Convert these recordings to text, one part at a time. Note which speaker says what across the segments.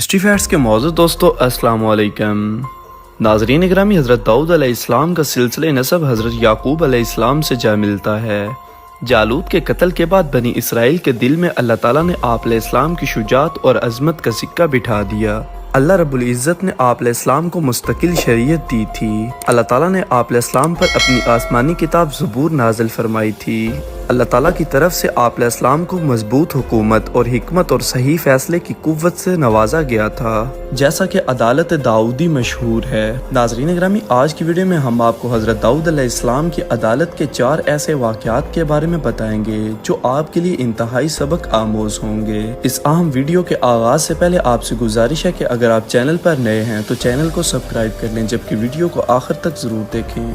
Speaker 1: History facts کے معزز دوستو السلام علیکم ناظرین اکرامی، حضرت داؤد علیہ السلام کا سلسلہ نسب حضرت یعقوب علیہ السلام سے جا ملتا ہے۔ جالوت کے قتل کے بعد بنی اسرائیل کے دل میں اللہ تعالیٰ نے آپ علیہ السلام کی شجاعت اور عظمت کا سکہ بٹھا دیا۔ اللہ رب العزت نے آپ علیہ السلام کو مستقل شریعت دی تھی۔ اللہ تعالیٰ نے آپ علیہ السلام پر اپنی آسمانی کتاب زبور نازل فرمائی تھی۔ اللہ تعالیٰ کی طرف سے آپ علیہ السلام کو مضبوط حکومت اور حکمت اور صحیح فیصلے کی قوت سے نوازا گیا تھا، جیسا کہ عدالت داؤدی مشہور ہے۔ ناظرین اکرامی، آج کی ویڈیو میں ہم آپ کو حضرت داؤد علیہ السلام کی عدالت کے 4 ایسے واقعات کے بارے میں بتائیں گے جو آپ کے لیے انتہائی سبق آموز ہوں گے۔ اس اہم ویڈیو کے آغاز سے پہلے آپ سے گزارش ہے کہ اگر آپ چینل پر نئے ہیں تو چینل کو سبسکرائب کر لیں، جبکہ ویڈیو کو آخر تک ضرور دیکھیں۔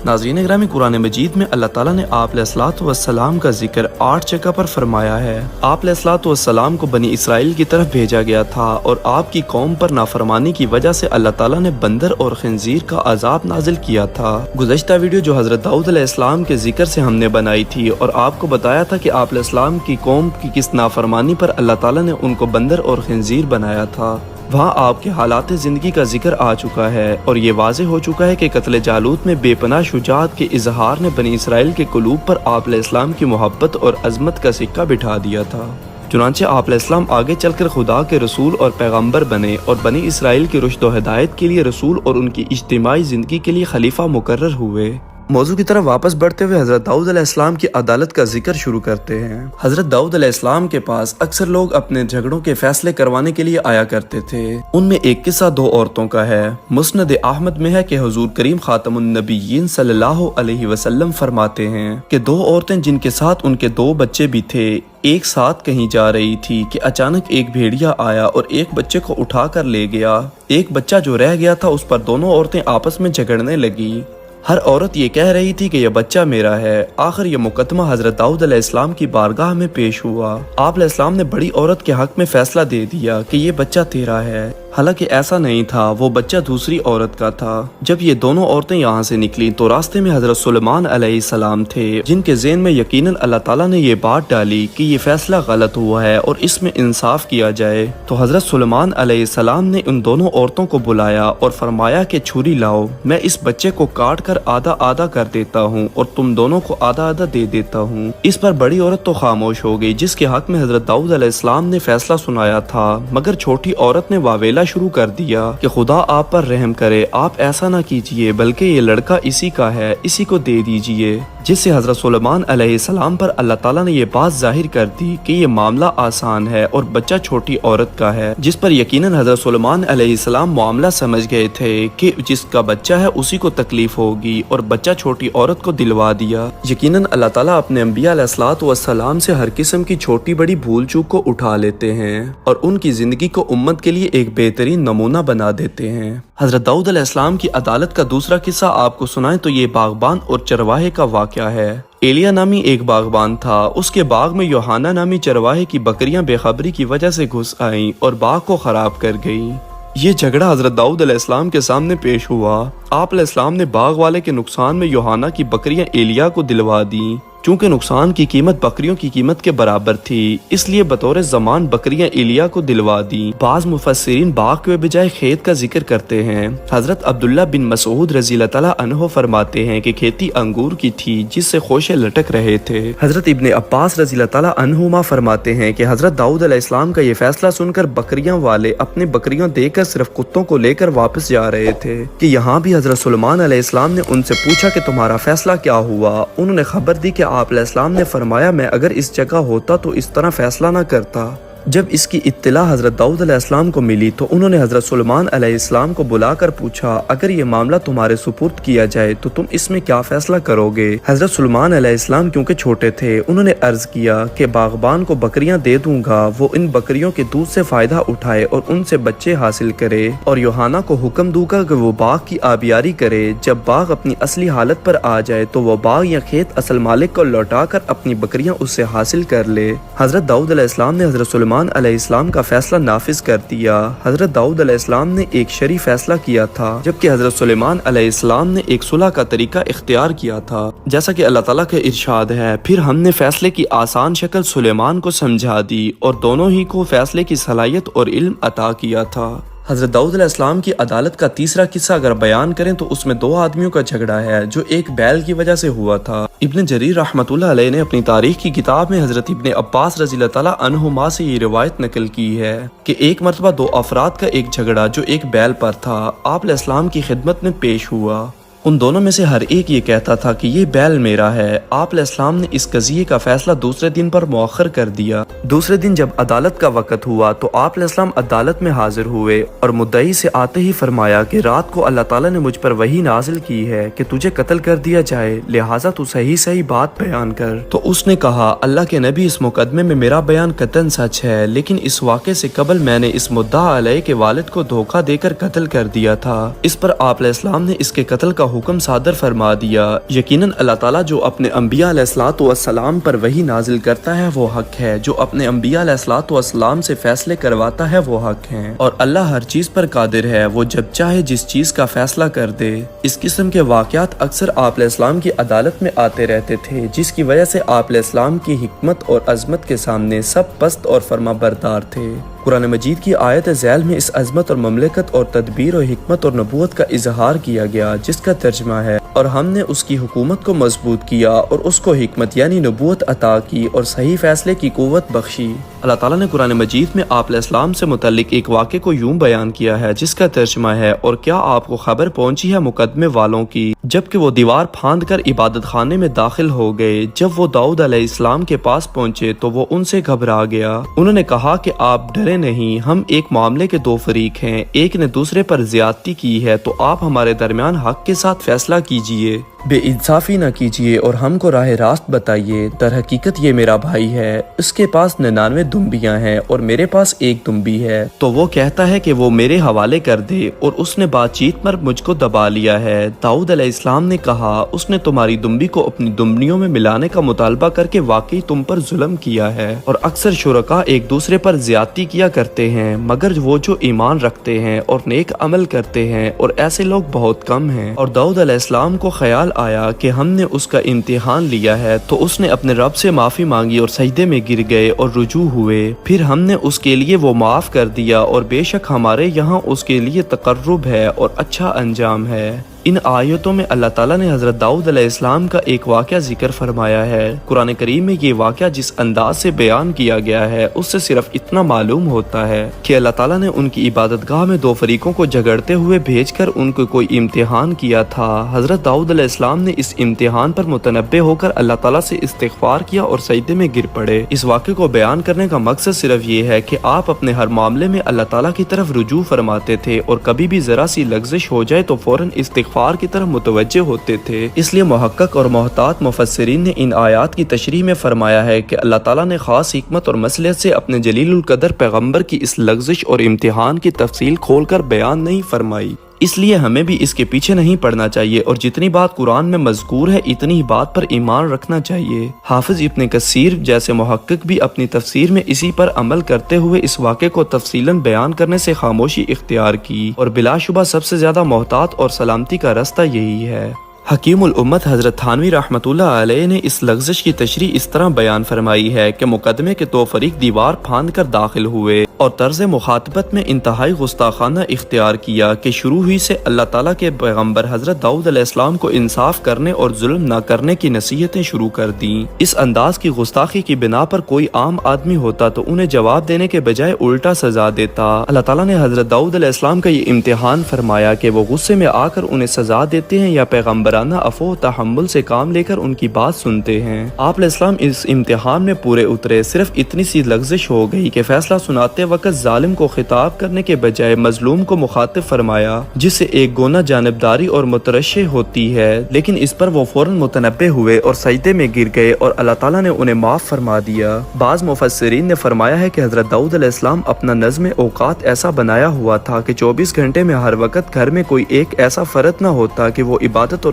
Speaker 1: ناظرین اکرامی، قرآن مجید میں اللہ تعالیٰ نے آپ علیہ الصلوۃ والسلام کا ذکر 8 جگہ پر فرمایا ہے۔ آپ علیہ الصلوۃ والسلام کو بنی اسرائیل کی طرف بھیجا گیا تھا اور آپ کی قوم پر نافرمانی کی وجہ سے اللہ تعالیٰ نے بندر اور خنزیر کا عذاب نازل کیا تھا۔ گزشتہ ویڈیو جو حضرت داؤد علیہ السلام کے ذکر سے ہم نے بنائی تھی اور آپ کو بتایا تھا کہ آپ علیہ السلام کی قوم کی کس نافرمانی پر اللہ تعالیٰ نے ان کو بندر اور خنزیر بنایا تھا، وہاں آپ کے حالات زندگی کا ذکر آ چکا ہے اور یہ واضح ہو چکا ہے کہ قتل جالوت میں بے پناہ شجاعت کے اظہار نے بنی اسرائیل کے قلوب پر آپ علیہ السلام کی محبت اور عظمت کا سکہ بٹھا دیا تھا۔ چنانچہ آپ علیہ السلام آگے چل کر خدا کے رسول اور پیغمبر بنے اور بنی اسرائیل کی رشد و ہدایت کے لیے رسول اور ان کی اجتماعی زندگی کے لیے خلیفہ مقرر ہوئے۔ موضوع کی طرف واپس بڑھتے ہوئے حضرت داؤد علیہ السلام کی عدالت کا ذکر شروع کرتے ہیں۔ حضرت داؤد علیہ السلام کے پاس اکثر لوگ اپنے جھگڑوں کے فیصلے کروانے کے لیے آیا کرتے تھے۔ ان میں ایک قصہ 2 عورتوں کا ہے۔ مسند احمد میں ہے کہ حضور کریم خاتم النبیین صلی اللہ علیہ وسلم فرماتے ہیں کہ 2 عورتیں جن کے ساتھ ان کے 2 بچے بھی تھے ایک ساتھ کہیں جا رہی تھی کہ اچانک ایک بھیڑیا آیا اور ایک بچے کو اٹھا کر لے گیا۔ ایک بچہ جو رہ گیا تھا اس پر دونوں عورتیں آپس میں جھگڑنے لگی۔ ہر عورت یہ کہہ رہی تھی کہ یہ بچہ میرا ہے۔ آخر یہ مقدمہ حضرت داؤد علیہ السلام کی بارگاہ میں پیش ہوا۔ آپ علیہ السلام نے بڑی عورت کے حق میں فیصلہ دے دیا کہ یہ بچہ تیرا ہے، حالانکہ ایسا نہیں تھا، وہ بچہ دوسری عورت کا تھا۔ جب یہ دونوں عورتیں یہاں سے نکلیں تو راستے میں حضرت سلیمان علیہ السلام تھے، جن کے ذہن میں یقیناً اللہ تعالیٰ نے یہ بات ڈالی کہ یہ فیصلہ غلط ہوا ہے اور اس میں انصاف کیا جائے۔ تو حضرت سلیمان علیہ السلام نے ان دونوں عورتوں کو بلایا اور فرمایا کہ چھری لاؤ، میں اس بچے کو کاٹ کر آدھا آدھا کر دیتا ہوں اور تم دونوں کو آدھا آدھا دے دیتا ہوں۔ اس پر بڑی عورت تو خاموش ہو گئی جس کے حق میں حضرت داؤد علیہ السلام نے فیصلہ سنایا تھا، مگر چھوٹی عورت نے واویلا شروع کر دیا کہ خدا آپ پر رحم کرے، آپ ایسا نہ کیجئے، بلکہ یہ لڑکا اسی کا ہے، اسی کو دے دیجئے۔ جس سے حضرت سلیمان علیہ السلام پر اللہ تعالیٰ نے یہ بات ظاہر کر دی کہ یہ معاملہ آسان ہے اور بچہ چھوٹی عورت کا ہے، جس پر یقیناً حضرت سلیمان علیہ السلام معاملہ سمجھ گئے تھے کہ جس کا بچہ ہے اسی کو تکلیف ہوگی اور بچہ چھوٹی عورت کو دلوا دیا۔ یقیناً اللہ تعالیٰ اپنے انبیاء علیہ الصلوۃ والسلام سے ہر قسم کی چھوٹی بڑی بھول چوک کو اٹھا لیتے ہیں اور ان کی زندگی کو امت کے لیے ایک بہترین نمونہ بنا دیتے ہیں۔ حضرت داؤد علیہ السلام کی عدالت کا دوسرا قصہ آپ کو سنائیں تو یہ باغبان اور چرواہے کا واقعہ ہے۔ ایلیا نامی ایک باغبان تھا، اس کے باغ میں یوحنا نامی چرواہے کی بکریاں بے خبری کی وجہ سے گھس آئیں اور باغ کو خراب کر گئیں۔ یہ جھگڑا حضرت داؤد علیہ السلام کے سامنے پیش ہوا۔ آپ علیہ السلام نے باغ والے کے نقصان میں یوحنا کی بکریاں ایلیا کو دلوا دیں۔ چونکہ نقصان کی قیمت بکریوں کی قیمت کے برابر تھی، اس لیے بطور ضمان بکریاں ایلیا کو دلوا دیں۔ بعض مفسرین باغ کے بجائے کھیت کا ذکر کرتے ہیں۔ حضرت عبداللہ بن مسعود رضی اللہ تعالیٰ عنہ فرماتے ہیں کہ کھیتی انگور کی تھی جس سے خوشے لٹک رہے تھے۔ حضرت ابن عباس رضی اللہ تعالیٰ عنہما فرماتے ہیں کہ حضرت داؤد علیہ السلام کا یہ فیصلہ سن کر بکریاں والے اپنے بکریاں دے کر صرف کتوں کو لے کر واپس جا رہے تھے کہ یہاں بھی حضرت سلیمان علیہ السلام نے ان سے پوچھا کہ تمہارا فیصلہ کیا ہوا؟ انہوں نے خبر دی کہ آپ علیہ السلام نے فرمایا میں اگر اس جگہ ہوتا تو اس طرح فیصلہ نہ کرتا۔ جب اس کی اطلاع حضرت داؤد علیہ السلام کو ملی تو انہوں نے حضرت سلیمان علیہ السلام کو بلا کر پوچھا اگر یہ معاملہ تمہارے سپرد کیا جائے تو تم اس میں کیا فیصلہ کرو گے؟ حضرت سلیمان علیہ السلام کیونکہ چھوٹے تھے، انہوں نے عرض کیا کہ باغبان کو بکریاں دے دوں گا، وہ ان بکریوں کے دودھ سے فائدہ اٹھائے اور ان سے بچے حاصل کرے، اور یوحنا کو حکم دوں گا کہ وہ باغ کی آبیاری کرے۔ جب باغ اپنی اصلی حالت پر آ جائے تو وہ باغ یا کھیت اصل مالک کو لوٹا کر اپنی بکریاں اس سے حاصل کر لے۔ حضرت داؤد علیہ السلام نے حضرت سلیمان سلیمان علیہ السلام کا فیصلہ نافذ کر دیا۔ حضرت داؤد علیہ السلام نے ایک شرعی فیصلہ کیا تھا، جبکہ حضرت سلیمان علیہ السلام نے ایک صلح کا طریقہ اختیار کیا تھا۔ جیسا کہ اللہ تعالیٰ کا ارشاد ہے، پھر ہم نے فیصلے کی آسان شکل سلیمان کو سمجھا دی اور دونوں ہی کو فیصلے کی صلاحیت اور علم عطا کیا تھا۔ حضرت داؤد علیہ السلام کی عدالت کا تیسرا قصہ اگر بیان کریں تو اس میں دو آدمیوں کا جھگڑا ہے جو ایک بیل کی وجہ سے ہوا تھا۔ ابن جریر رحمۃ اللہ علیہ نے اپنی تاریخ کی کتاب میں حضرت ابن عباس رضی اللہ تعالیٰ عنہما سے یہ روایت نقل کی ہے کہ ایک مرتبہ دو افراد کا ایک جھگڑا جو ایک بیل پر تھا آپ علیہ السلام کی خدمت میں پیش ہوا۔ ان دونوں میں سے ہر ایک یہ کہتا تھا کہ یہ بیل میرا ہے۔ آپ علیہ السلام نے اس قضیے کا فیصلہ دوسرے دن پر مؤخر کر دیا۔ دوسرے دن جب عدالت کا وقت ہوا تو آپ علیہ السلام عدالت میں حاضر ہوئے اور مدعی سے آتے ہی فرمایا کہ رات کو اللہ تعالیٰ نے مجھ پر وحی نازل کی ہے کہ تجھے قتل کر دیا جائے، لہٰذا تو صحیح بات بیان کر۔ تو اس نے کہا، اللہ کے نبی، اس مقدمے میں میرا بیان قطعاً سچ ہے، لیکن اس واقعے سے قبل میں نے اس مدعا علیہ کے والد کو دھوکہ دے کر قتل کر دیا تھا۔ اس پر آپ علیہ السلام نے اس کے قتل کا حکم صادر فرما دیا۔ یقیناً اللہ تعالیٰ جو اپنے انبیاء علیہ الصلوۃ والسلام پر وحی نازل کرتا ہے وہ حق ہے، جو اپنے انبیاء علیہ الصلوۃ والسلام سے فیصلے کرواتا ہے وہ حق ہے، اور اللہ ہر چیز پر قادر ہے، وہ جب چاہے جس چیز کا فیصلہ کر دے۔ اس قسم کے واقعات اکثر آپ علیہ السلام کی عدالت میں آتے رہتے تھے، جس کی وجہ سے آپ علیہ السلام کی حکمت اور عظمت کے سامنے سب پست اور فرما بردار تھے۔ قرآن مجید کی آیت ذیل میں اس عظمت اور مملکت اور تدبیر اور حکمت اور نبوت کا اظہار کیا گیا، جس کا ترجمہ ہے، اور ہم نے اس کی حکومت کو مضبوط کیا اور اس کو حکمت یعنی نبوت عطا کی اور صحیح فیصلے کی قوت بخشی۔ اللہ تعالیٰ نے قرآن مجید میں آپ علیہ السلام سے متعلق ایک واقعے کو یوں بیان کیا ہے، جس کا ترجمہ ہے، اور کیا آپ کو خبر پہنچی ہے مقدمے والوں کی، جبکہ وہ دیوار پھاند کر عبادت خانے میں داخل ہو گئے۔ جب وہ داؤد علیہ السلام کے پاس پہنچے تو وہ ان سے گھبرا گیا۔ انہوں نے کہا کہ آپ ڈرے نہیں، ہم ایک معاملے کے دو فریق ہیں، ایک نے دوسرے پر زیادتی کی ہے تو آپ ہمارے درمیان حق کے ساتھ فیصلہ کیجئے، بے انصافی نہ کیجئے اور ہم کو راہ راست بتائیے۔ در حقیقت یہ میرا بھائی ہے، اس کے پاس 99 دمبیاں ہیں اور میرے پاس ایک دمبی ہے، تو وہ کہتا ہے کہ وہ میرے حوالے کر دے، اور اس نے بات چیت پر مجھ کو دبا لیا ہے۔ داؤد علیہ السلام نے کہا، اس نے تمہاری دمبی کو اپنی دمبیوں میں ملانے کا مطالبہ کر کے واقعی تم پر ظلم کیا ہے، اور اکثر شرکاء ایک دوسرے پر زیادتی کیا کرتے ہیں، مگر وہ جو ایمان رکھتے ہیں اور نیک عمل کرتے ہیں، اور ایسے لوگ بہت کم ہیں۔ اور داؤد علیہ السلام کو خیال آیا کہ ہم نے اس کا امتحان لیا ہے، تو اس نے اپنے رب سے معافی مانگی اور سجدے میں گر گئے اور رجوع ہوئے، پھر ہم نے اس کے لیے وہ معاف کر دیا، اور بے شک ہمارے یہاں اس کے لیے تقرب ہے اور اچھا انجام ہے۔ ان آیتوں میں اللہ تعالیٰ نے حضرت داؤد علیہ السلام کا ایک واقعہ ذکر فرمایا ہے۔ قرآن کریم میں یہ واقعہ جس انداز سے بیان کیا گیا ہے اس سے صرف اتنا معلوم ہوتا ہے کہ اللہ تعالیٰ نے ان کی عبادت گاہ میں دو فریقوں کو جھگڑتے ہوئے بھیج کر ان کو کوئی امتحان کیا تھا۔ حضرت داؤد علیہ السلام نے اس امتحان پر متنبہ ہو کر اللہ تعالیٰ سے استغفار کیا اور سجدے میں گر پڑے۔ اس واقعے کو بیان کرنے کا مقصد صرف یہ ہے کہ آپ اپنے ہر معاملے میں اللہ تعالیٰ کی طرف رجوع فرماتے تھے، اور کبھی بھی ذرا سی لغزش ہو جائے تو فوراً استغفار کی طرف متوجہ ہوتے تھے۔ اس لیے محقق اور محتاط مفسرین نے ان آیات کی تشریح میں فرمایا ہے کہ اللہ تعالیٰ نے خاص حکمت اور مصلحت سے اپنے جلیل القدر پیغمبر کی اس لغزش اور امتحان کی تفصیل کھول کر بیان نہیں فرمائی۔ اس لیے ہمیں بھی اس کے پیچھے نہیں پڑنا چاہیے، اور جتنی بات قرآن میں مذکور ہے اتنی ہی بات پر ایمان رکھنا چاہیے۔ حافظ ابن کثیر جیسے محقق بھی اپنی تفسیر میں اسی پر عمل کرتے ہوئے اس واقعے کو تفصیلاً بیان کرنے سے خاموشی اختیار کی، اور بلا شبہ سب سے زیادہ محتاط اور سلامتی کا راستہ یہی ہے۔ حکیم الامت حضرت تھانوی رحمۃ اللہ علیہ نے اس لغزش کی تشریح اس طرح بیان فرمائی ہے کہ مقدمے کے دو فریق دیوار پھاند کر داخل ہوئے اور طرز مخاطبت میں انتہائی گستاخانہ اختیار کیا کہ شروع ہی سے اللہ تعالیٰ کے پیغمبر حضرت داؤد علیہ السلام کو انصاف کرنے اور ظلم نہ کرنے کی نصیحتیں شروع کر دیں۔ اس انداز کی گستاخی کی بنا پر کوئی عام آدمی ہوتا تو انہیں جواب دینے کے بجائے الٹا سزا دیتا۔ اللہ تعالیٰ نے حضرت داؤد علیہ السلام کا یہ امتحان فرمایا کہ وہ غصے میں آ کر انہیں سزا دیتے ہیں یا پیغمبر عفو و تحمل سے کام لے کر ان کی بات سنتے ہیں۔ آپ علیہ السلام اس امتحان میں پورے اترے، صرف اتنی سی لغزش ہو گئی کہ فیصلہ سناتے وقت ظالم کو خطاب کرنے کے بجائے مظلوم کو مخاطب فرمایا، جس سے ایک گونا جانبداری اور مترشح ہوتی ہے، لیکن اس پر وہ فوراً متنبہ ہوئے اور سجدے میں گر گئے اور اللہ تعالیٰ نے انہیں معاف فرما دیا۔ بعض مفسرین نے فرمایا ہے کہ حضرت داؤد علیہ السلام اپنا نظم اوقات ایسا بنایا ہوا تھا کہ 24 گھنٹے میں ہر وقت گھر میں کوئی ایک ایسا فرد نہ ہوتا کہ وہ عبادت اور